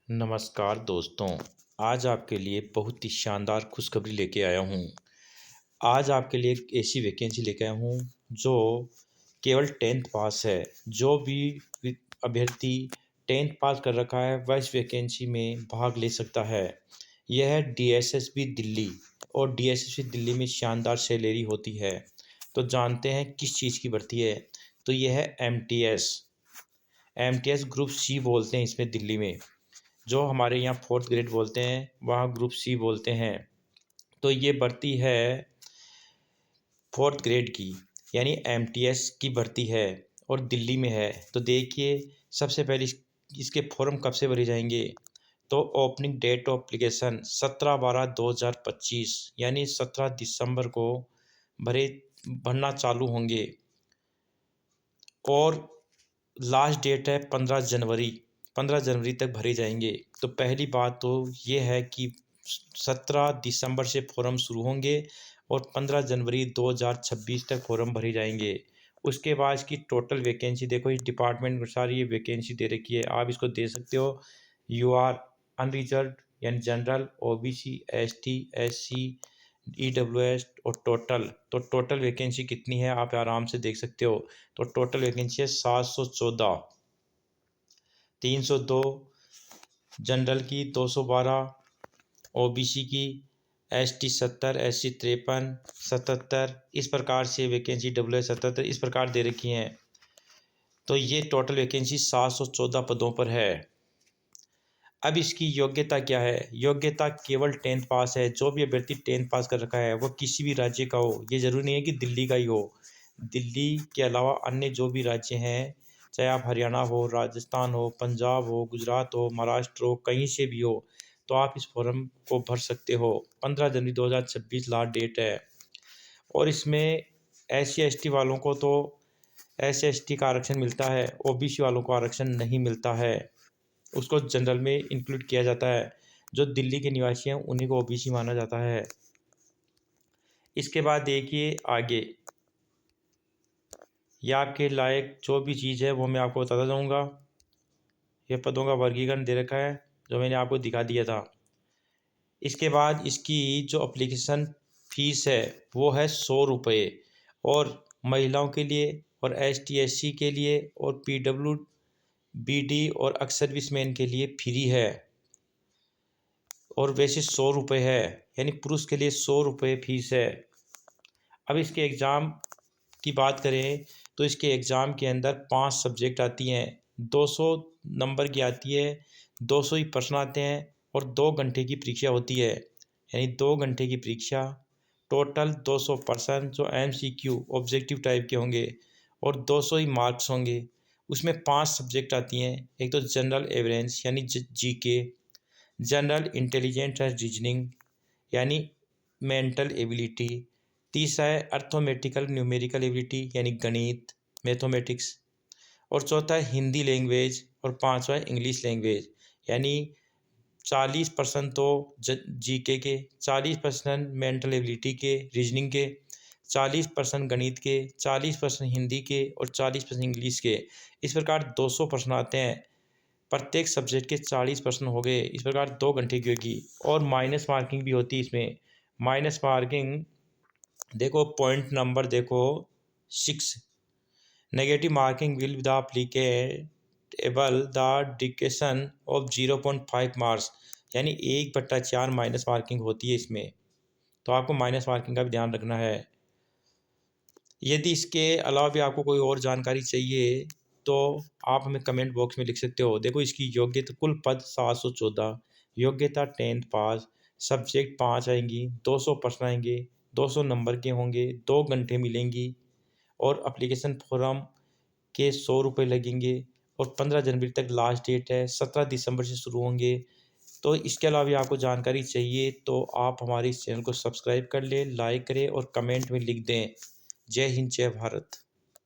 नमस्कार दोस्तों। आज आपके लिए बहुत ही शानदार खुशखबरी लेके आया हूँ। आज आपके लिए एक ऐसी वैकेंसी लेके आया हूँ जो केवल 10th पास है। जो भी अभ्यर्थी 10th पास कर रखा है वह इस वैकेंसी में भाग ले सकता है। यह है डीएसएसबी दिल्ली और डीएसएसबी दिल्ली में शानदार सैलरी होती है। तो जानते हैं किस चीज़ की भर्ती है। तो यह है एमटीएस ग्रुप सी बोलते हैं इसमें दिल्ली में। जो हमारे यहाँ 4th ग्रेड बोलते हैं वहाँ ग्रुप सी बोलते हैं। तो ये भर्ती है 4th ग्रेड की, यानी एमटीएस की भर्ती है और दिल्ली में है। तो देखिए, सबसे पहले इसके फॉर्म कब से भरे जाएंगे। तो ओपनिंग डेट ऑफ एप्लीकेशन 17/12/2025 यानी 17 दिसंबर को भरना चालू होंगे और लास्ट डेट है 15 जनवरी तक भरे जाएंगे। तो पहली बात तो ये है कि 17 दिसंबर से फॉर्म शुरू होंगे और 15 जनवरी 2026 तक फॉर्म भरे जाएंगे। उसके बाद इसकी टोटल वैकेंसी देखो, इस डिपार्टमेंट में सारी ये वैकेंसी दे रखी है, आप इसको दे सकते हो। यू आर अनरिजर्व यानी general, OBC, ST, SC, EWS और टोटल वैकेंसी कितनी है आप आराम से देख सकते हो। तो टोटल वैकेंसी है 714, 302 जनरल की, 212 ओबीसी की, एसटी 70, एससी 53, 77, इस प्रकार से वैकेंसी डब्ल्यू 77 इस प्रकार दे रखी हैं। तो ये टोटल वैकेंसी 714 पदों पर है। अब इसकी योग्यता क्या है। योग्यता केवल 10th पास है। जो भी अभ्यर्थी 10th पास कर रखा है वो किसी भी राज्य का हो, ये ज़रूरी नहीं है कि दिल्ली का ही हो। दिल्ली के अलावा अन्य जो भी राज्य हैं, चाहे आप हरियाणा हो, राजस्थान हो, पंजाब हो, गुजरात हो, महाराष्ट्र हो, कहीं से भी हो, तो आप इस फॉर्म को भर सकते हो। 15 जनवरी 2026 लास्ट डेट है। और इसमें SC ST वालों को तो SC ST का आरक्षण मिलता है, ओबीसी वालों को आरक्षण नहीं मिलता है, उसको जनरल में इंक्लूड किया जाता है। जो दिल्ली के निवासी हैं उन्हीं को ओबीसी माना जाता है। इसके बाद देखिए आगे, यह आपके लायक जो भी चीज़ है वो मैं आपको बताता जाऊँगा। यह पदों का वर्गीकरण दे रखा है जो मैंने आपको दिखा दिया था। इसके बाद इसकी जो एप्लीकेशन फ़ीस है वो है 100 रुपये, और महिलाओं के लिए और ST SC के लिए और PWBD और एक्स सर्विसमैन के लिए फ्री है, और वैसे 100 रुपये है, यानी पुरुष के लिए 100 रुपये फीस है। अब इसके एग्ज़ाम की बात करें तो इसके एग्ज़ाम के अंदर 5 सब्जेक्ट आती हैं, 200 नंबर की आती है, 200 ही प्रश्न आते हैं और 2 घंटे की परीक्षा होती है, यानी 2 घंटे की परीक्षा। टोटल 200 प्रश्न जो MCQ ऑब्जेक्टिव टाइप के होंगे और 200 ही मार्क्स होंगे। उसमें 5 सब्जेक्ट आती हैं। एक तो जनरल एवरेंस यानी GK, general intelligence and reasoning यानी मेंटल एबिलिटी, तीसरा है अर्थमेटिकल न्यूमेरिकल एबिलिटी यानी गणित मैथमेटिक्स, और चौथा है हिंदी लैंग्वेज, और पांचवा है इंग्लिश लैंग्वेज। यानी 40% तो GK के, 40% मेंटल एबिलिटी के, रीजनिंग के, 40% गणित के, 40% हिंदी के और 40% इंग्लिश के। इस प्रकार 200 प्रश्न आते हैं। प्रत्येक सब्जेक्ट के 40 प्रश्न हो गए। इस प्रकार 2 घंटे की होगी। और माइनस मार्किंग भी होती है इसमें। माइनस मार्किंग देखो, पॉइंट नंबर देखो 6, negative marking will the applicable the deduction of 0.5 marks, यानी 1/4 माइनस मार्किंग होती है इसमें। तो आपको माइनस मार्किंग का भी ध्यान रखना है। यदि इसके अलावा भी आपको कोई और जानकारी चाहिए तो आप हमें कमेंट बॉक्स में लिख सकते हो। देखो, इसकी योग्यता कुल पद 714, योग्यता 10th पास, सब्जेक्ट 5 आएंगी, 200 प्रश्न आएंगे, 200 नंबर के होंगे, 2 घंटे मिलेंगी, और एप्लीकेशन फॉर्म के 100 रुपये लगेंगे, और 15 जनवरी तक लास्ट डेट है, 17 दिसंबर से शुरू होंगे। तो इसके अलावा भी आपको जानकारी चाहिए तो आप हमारे इस चैनल को सब्सक्राइब कर लें, लाइक करें और कमेंट में लिख दें। जय हिंद, जय भारत।